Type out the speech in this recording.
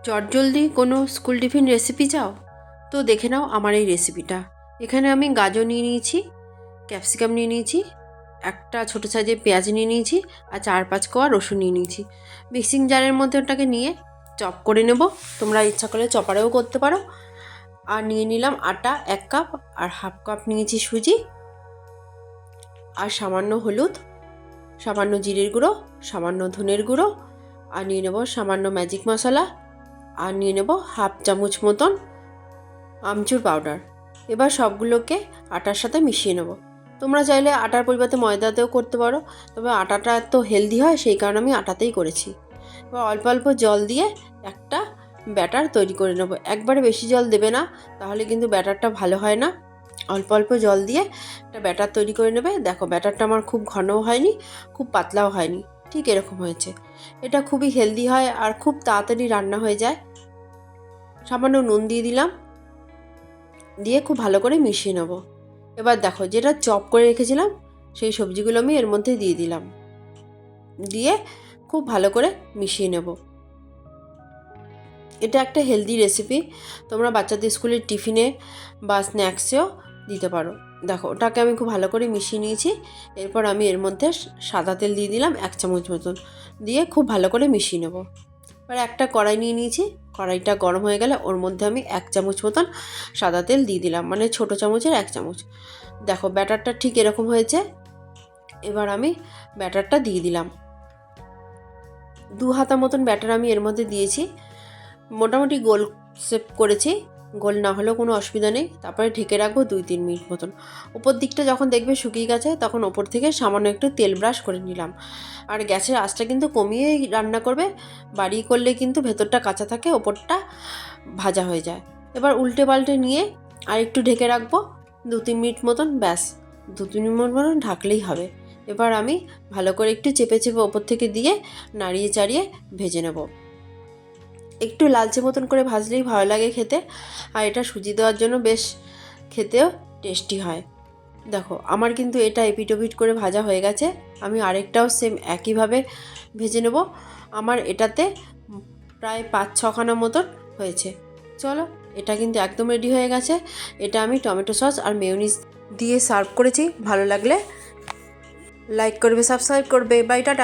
চটজলদি কোনো school tiffin recipe চাও তো দেখে নাও আমার এই রেসিপিটা। এখানে আমি গাজর নিয়ে নিয়েছি, ক্যাপসিকাম নিয়ে নিয়েছি, একটা ছোটো সাইজের পেঁয়াজ নিয়ে নিয়েছি আর 4-5 কোয়া রসুন নিয়ে নিয়েছি। মিক্সিং জারের মধ্যে ওটাকে নিয়ে চপ করে নেব, তোমরা ইচ্ছা করলে চপারেও করতে পারো। আর নিয়ে নিলাম আটা 1 কাপ, আর 1/2 কাপ নিয়েছি সুজি, আর সামান্য হলুদ, সামান্য জিরের গুঁড়ো, সামান্য ধনের গুঁড়ো, আর নিয়ে নেব সামান্য ম্যাজিক মশলা, আর নিয়ে নেব 1/2 চামচ মতন আমচুর পাউডার। এবার সবগুলোকে আটার সাথে মিশিয়ে নেব। তোমরা চাইলে আটার পরিবর্তে ময়দাতেও করতে পারো, তবে আটাটা এত হেলদি হয় সেই কারণে আমি আটাতেই করেছি। এবার অল্প অল্প জল দিয়ে একটা ব্যাটার তৈরি করে নেব। একবারে বেশি জল দেবে না, তাহলে কিন্তু ব্যাটারটা ভালো হয় না। অল্প অল্প জল দিয়ে একটা ব্যাটার তৈরি করে নেবে। দেখো ব্যাটারটা আমার খুব ঘনও হয়নি, খুব পাতলাও হয়নি, ঠিক এরকম হয়েছে। এটা খুবই হেলদি হয় আর খুব তাড়াতাড়ি রান্না হয়ে যায়। সামান্য নুন দিয়ে দিলাম, দিয়ে খুব ভালো করে মিশিয়ে নেব। এবার দেখো যেটা চপ করে রেখেছিলাম সেই সবজিগুলো আমি এর মধ্যে দিয়ে দিলাম, দিয়ে খুব ভালো করে মিশিয়ে নেব। এটা একটা হেলদি রেসিপি, তোমরা বাচ্চাদের স্কুলের টিফিনে বা স্ন্যাক্সেও দিতে পারো। দেখো ওটাকে আমি খুব ভালো করে মিশিয়ে নিয়েছি। এরপর আমি এর মধ্যে সাদা তেল দিয়ে দিলাম 1 চামচ মতন, দিয়ে খুব ভালো করে মিশিয়ে নেব। এবার একটা কড়াই নিয়ে নিয়েছি, কড়াইটা গরম হয়ে গেলে ওর মধ্যে আমি 1 চামচ মতন সাদা তেল দিয়ে দিলাম, মানে ছোটো চামচের 1 চামচ। দেখো ব্যাটারটা ঠিক এরকম হয়েছে। এবার আমি ব্যাটারটা দিয়ে দিলাম, 2 হাতা মতন ব্যাটার আমি এর মধ্যে দিয়েছি। মোটামুটি গোল শেপ করেছি, গোল না হলেও কোনো অসুবিধা নেই। তারপরে ঢেকে রাখবো 2-3 মিনিট মতন। ওপর দিকটা যখন দেখবে শুকিয়ে গেছে তখন ওপর থেকে সামান্য একটু তেল ব্রাশ করে নিলাম। আর গ্যাসের আঁচটা কিন্তু কমিয়েই রান্না করবে, বাড়িয়ে করলে কিন্তু ভেতরটা কাঁচা থাকে, ওপরটা ভাজা হয়ে যায়। এবার উল্টে পাল্টে নিয়ে আর একটু ঢেকে রাখবো 2-3 মিনিট মতন, ব্যাস 2-3 মিনিট মতন ঢাকলেই হবে। এবার আমি ভালো করে একটু চেপে চেপে ওপর থেকে দিয়ে নাড়িয়ে চাড়িয়ে ভেজে নেব। একটু লালচে মতন করে ভাজলেই ভালো লাগে খেতে, আর এটা সুজি দেওয়ার জন্য বেশ খেতেও টেস্টি হয়। দেখো আমার কিন্তু এটা এপিট ওপিট করে ভাজা হয়ে গেছে। আমি আরেকটাও সেম একইভাবে ভেজে নেব। আমার এটাতে প্রায় 5-6 খানা মতন হয়েছে। চলো এটা কিন্তু একদম রেডি হয়ে গেছে। এটা আমি টমেটো সস আর মেয়োনিজ দিয়ে সার্ভ করেছি। ভালো লাগলে লাইক করবে, সাবস্ক্রাইব করবে। Bye, tata.